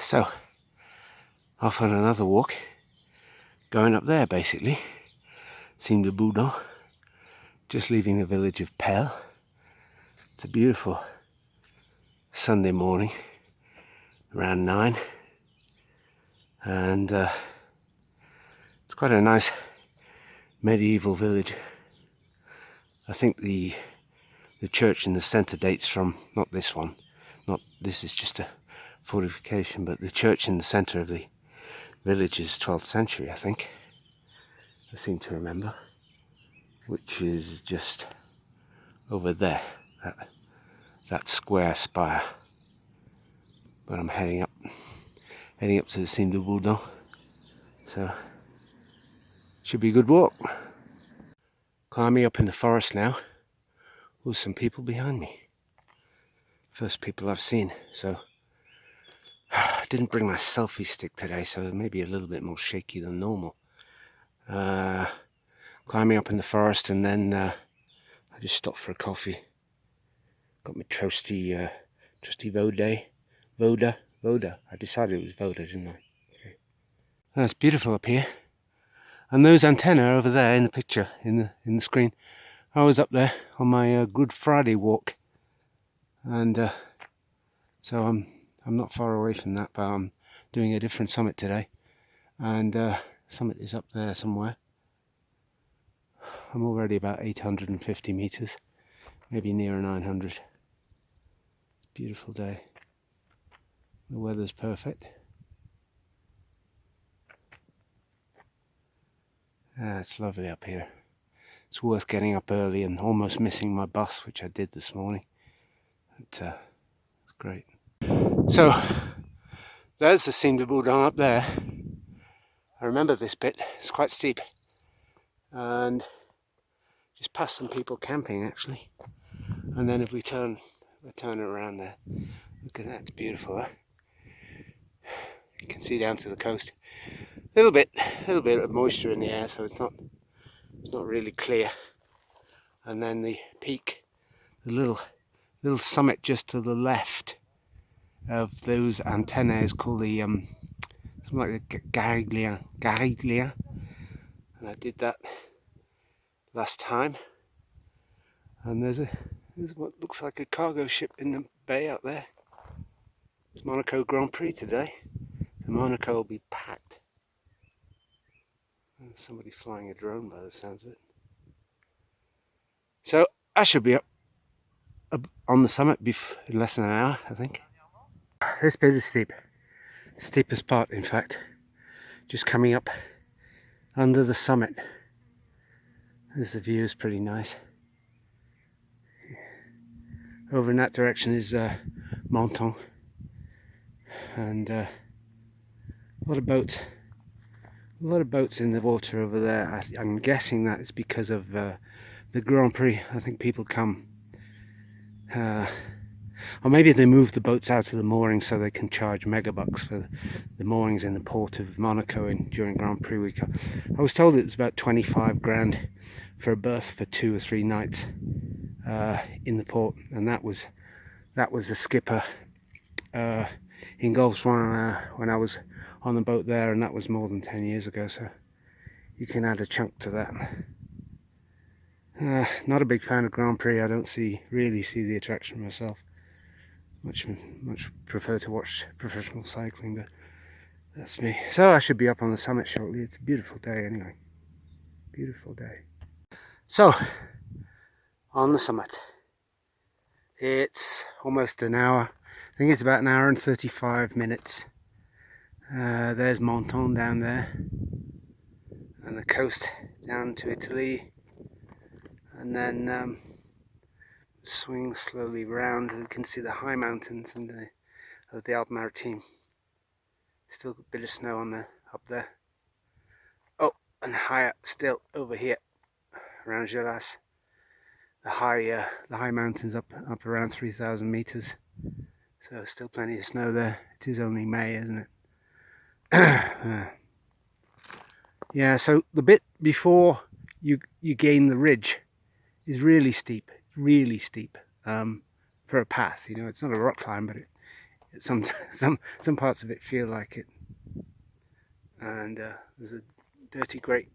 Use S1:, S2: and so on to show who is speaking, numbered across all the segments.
S1: So, off on another walk, going up there basically. Cime de Boudon, just leaving the village of Pielle. It's a beautiful Sunday morning, around 9, and it's quite a nice medieval village. I think the church in the centre dates from, not this one, this is just a fortification, but the church in the centre of the village is 12th century, I think. I seem to remember, which is just over there, that square spire. But I'm heading up to the Cime de Boudon, so should be a good walk. Climbing up in the forest now. With some people behind me. First people I've seen, so I didn't bring my selfie stick today, so it may be a little bit more shaky than normal. Climbing up in the forest, and then I just stopped for a coffee. Got my trusty Voda. I decided it was Voda, didn't I? Okay. That's beautiful up here. And those antennae over there in the picture, in the screen. I was up there on my Good Friday walk, and so I'm not far away from that, but I'm doing a different summit today, and summit is up there somewhere. I'm already about 850 meters, maybe near 900. It's a beautiful day. The weather's perfect. It's lovely up here. It's worth getting up early and almost missing my bus, which I did this morning. It's great. So, there's the Cime de Boudon up there. I remember this bit, it's quite steep. And just past some people camping actually. And then if we turn it around there, look at that, it's beautiful, huh? You can see down to the coast. A little bit of moisture in the air, so it's not really clear. And then the peak, the little summit just to the left of those antennae is called the something like the Gariglia. And I did that last time. And there's what looks like a cargo ship in the bay out there. It's Monaco Grand Prix today. So Monaco will be packed. There's somebody flying a drone by the sounds of it. So I should be up on the summit in less than an hour, I think. This bit is steep. Steepest part, in fact. Just coming up under the summit. The view is pretty nice. Over in that direction is Boudon, and a lot of boats in the water over there. I'm guessing that is because of the Grand Prix. I think people come, or maybe they move the boats out of the moorings so they can charge megabucks for the moorings in the port of Monaco during Grand Prix week. I was told it was about 25 grand for a berth for 2 or 3 nights in the port, and that was the skipper in Gulf when I was on the boat there, and that was more than 10 years ago, so you can add a chunk to that. Not a big fan of Grand Prix. I don't really see the attraction myself. Much prefer to watch professional cycling, but that's me. So I should be up on the summit shortly. It's a beautiful day anyway. Beautiful day. So, on the summit. It's almost an hour. I think it's about an hour and 35 minutes. There's Boudon down there. And the coast down to Italy. And then swing slowly round, and you can see the high mountains of the Alpes Maritimes. Still a bit of snow up there. Oh, and higher still over here around Gelas. The high mountains up around 3,000 meters. So still plenty of snow there. It is only May, isn't it? Yeah. So the bit before you gain the ridge is really steep for a path. You know, it's not a rock climb, but Some some parts of it feel like it. And there's a dirty great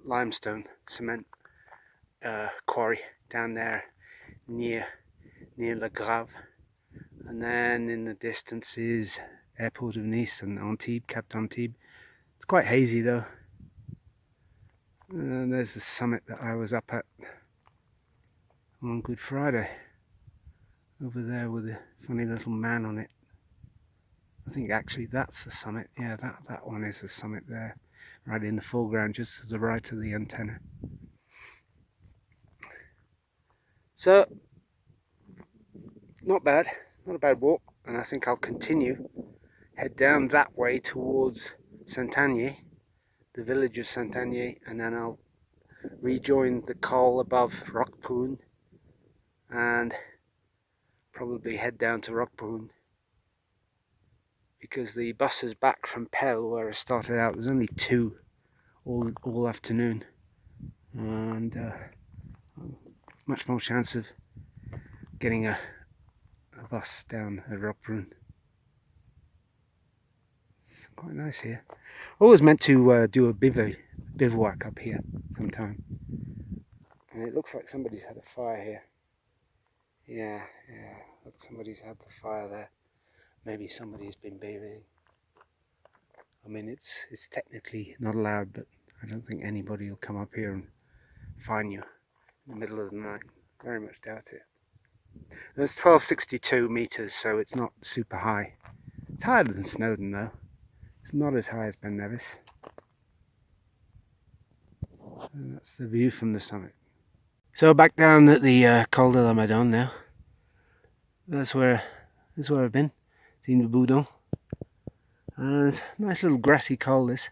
S1: limestone cement quarry down there near Le Grave, and then in the distance is airport of Nice and Antibes, Cap Antibes. It's quite hazy though. And there's the summit that I was up at on Good Friday, over there with a funny little man on it. I think actually that's the summit. Yeah, that one is the summit there, right in the foreground, just to the right of the antenna. So, not bad, not a bad walk, and I think I'll continue, head down that way towards Saint-Agné, the village of Saint-Agné, and then I'll rejoin the col above Roquebrune and probably head down to Roquebrune, because the buses back from Pielle, where I started out, there's only two all afternoon, and much more chance of getting a bus down at Roquebrune. It's quite nice here. Always meant to do a bivouac up here sometime, and it looks like somebody's had a fire here. Yeah, look, somebody's had the fire there. Maybe somebody's been bathing. I mean, it's technically not allowed, but I don't think anybody will come up here and fine you in the middle of the night. Very much doubt it. There's 1262 meters, so it's not super high. It's higher than Snowdon though. It's not as high as Ben Nevis. And that's the view from the summit. So back down at the Col de la Madone now. That's where I've been. Cime Boudon. And it's a nice little grassy col this.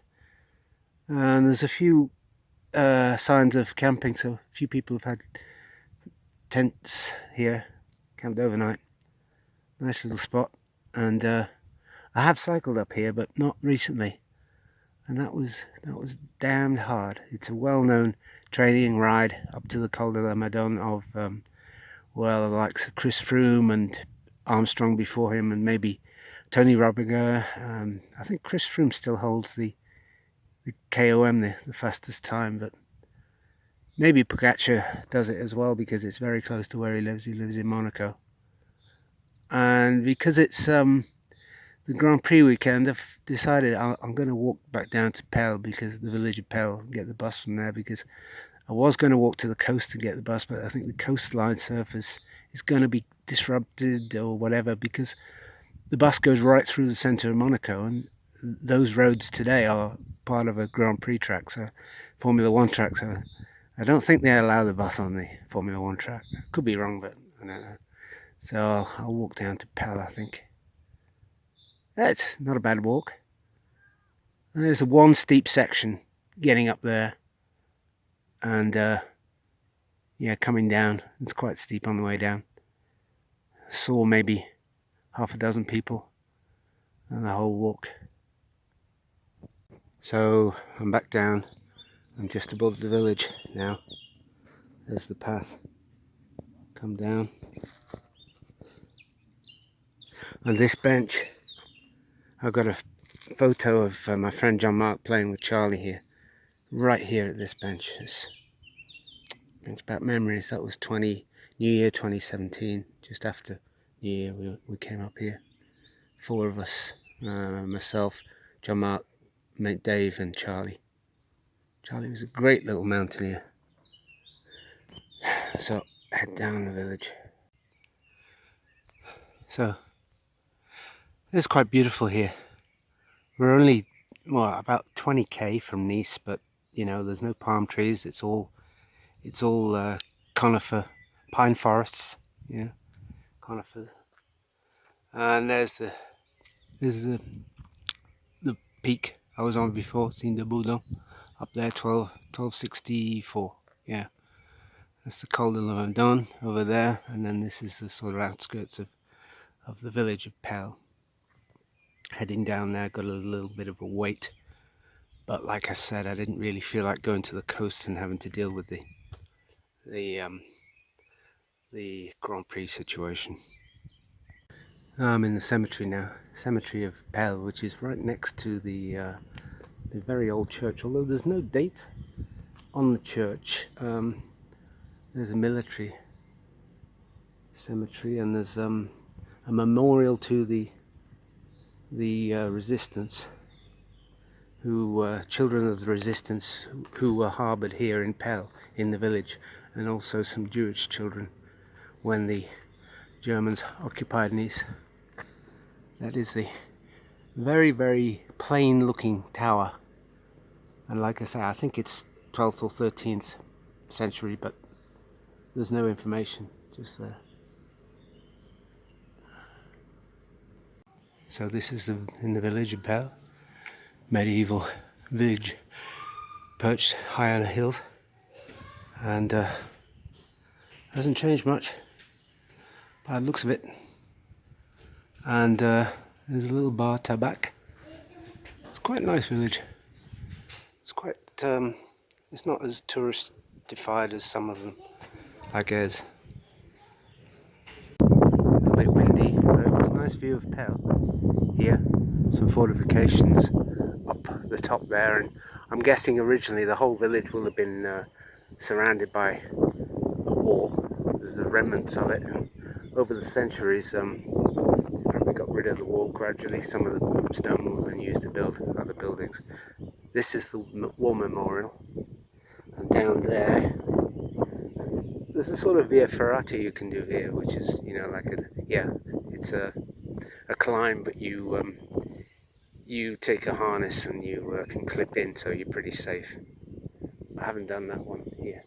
S1: And there's a few signs of camping, so a few people have had tents here, camped overnight. Nice little spot. And I have cycled up here, but not recently, and that was damned hard. It's a well-known training ride up to the Col de la Madone of well, the likes of Chris Froome and Armstrong before him, and maybe Tony Robinger. I think Chris Froome still holds the KOM, the fastest time, but maybe Pogacar does it as well, because it's very close to where he lives. He lives in Monaco, and because it's the Grand Prix weekend, I've decided I'm going to walk back down to Pielle, because the village of Pielle, get the bus from there, because I was going to walk to the coast and get the bus, but I think the coastline surface is going to be disrupted or whatever, because the bus goes right through the centre of Monaco, and those roads today are part of a Grand Prix track, so Formula One track, so I don't think they allow the bus on the Formula One track. Could be wrong, but I don't know. So I'll walk down to Pielle, I think. It's not a bad walk. And there's one steep section getting up there, and yeah, coming down. It's quite steep on the way down. Saw maybe half a dozen people and the whole walk. So I'm back down. I'm just above the village now. There's the path. Come down. On this bench, I've got a photo of my friend John Mark playing with Charlie here. Right here at this bench. This brings back memories. That was New Year 2017. Just after New Year we came up here. 4 of us. Myself, John Mark, mate Dave and Charlie. Charlie was a great little mountaineer. So head down the village. So it's quite beautiful here. We're only about 20k from Nice, but you know, there's no palm trees. It's all conifer, pine forests. Yeah, conifers. And there's the peak I was on before, Cime de Boudon, up there, 1264. Yeah, that's the Col de la Madone over there, and then this is the sort of outskirts of the village of Pielle. Heading down there, got a little bit of a wait, but like I said, I didn't really feel like going to the coast and having to deal with the Grand Prix situation. I'm in the cemetery now, cemetery of Pielle, which is right next to the very old church, although there's no date on the church. There's a military cemetery, and there's a memorial to the resistance, children of the resistance who were harboured here in Pielle, in the village, and also some Jewish children when the Germans occupied Nice. That is the very, very plain looking tower, and like I say, I think it's 12th or 13th century, but there's no information just there. So this is in the village of Pielle, medieval village perched high on a hill, and hasn't changed much by the looks of it. And there's a little bar tabac. It's quite a nice village. It's quite it's not as touristified as some of them, I guess. A little bit windy, but it's a nice view of Pielle here. Some fortifications up the top there, and I'm guessing originally the whole village will have been surrounded by a wall. There's the remnants of it. Over the centuries, probably got rid of the wall gradually. Some of the stone will have been used to build other buildings. This is the war memorial, and down there there's a sort of via ferrata you can do here, which is, you know, like it's a climb, but you take a harness and you can clip in, so you're pretty safe. I haven't done that one here.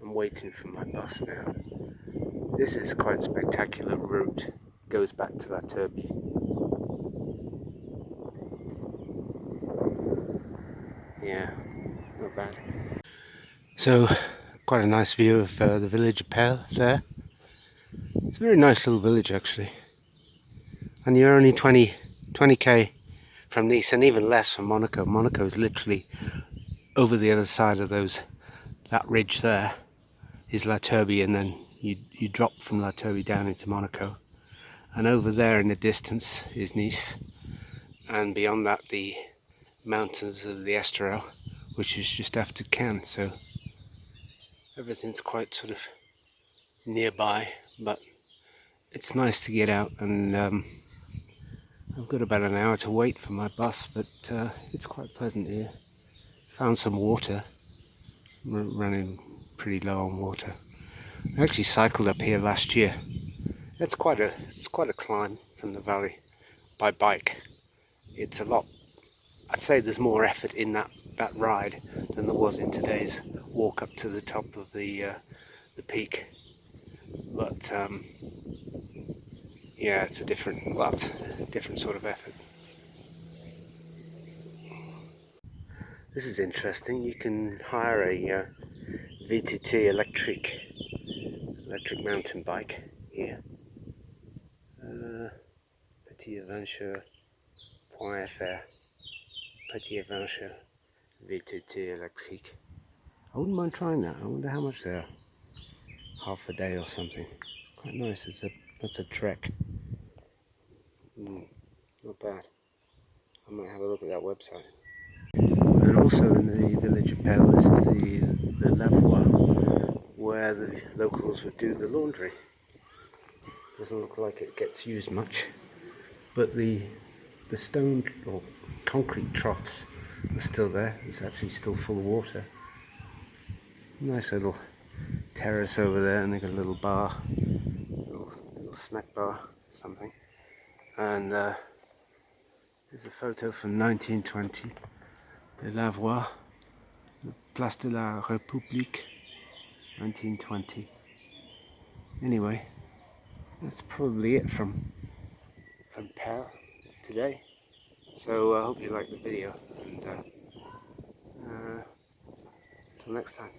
S1: I'm waiting for my bus now. This is quite a spectacular route. Goes back to La Turbie. Yeah, not bad. So, quite a nice view of the village of Pielle there. It's a very nice little village actually. And you're only 20k from Nice, and even less from Monaco. Monaco is literally over the other side of that ridge there is La Turbie, and then you drop from La Turbie down into Monaco. And over there in the distance is Nice, and beyond that the mountains of the Estoril, which is just after Cannes. So everything's quite sort of nearby, but it's nice to get out, and I've got about an hour to wait for my bus, but it's quite pleasant here. Found some water, running pretty low on water. I actually cycled up here last year. It's quite a climb from the valley by bike. It's a lot. I'd say there's more effort in that ride than there was in today's walk up to the top of the peak. But yeah, it's a different sort of effort. This is interesting. You can hire a VTT electric mountain bike here. Petitaventure.fr. Petit Adventure VTT electric. I wouldn't mind trying that. I wonder how much they are. Half a day or something. Quite nice. That's a trek. Not bad. I might have a look at that website. And also in the village of Pielle, this is the lavoir where the locals would do the laundry. Doesn't look like it gets used much, but the stone or concrete troughs are still there. It's actually still full of water. Nice little terrace over there, and they've got a little bar, little snack bar, something. And there's a photo from 1920. Le lavoir, Place de la République, 1920. Anyway, that's probably it from Pielle today. So I hope you liked the video, and till next time.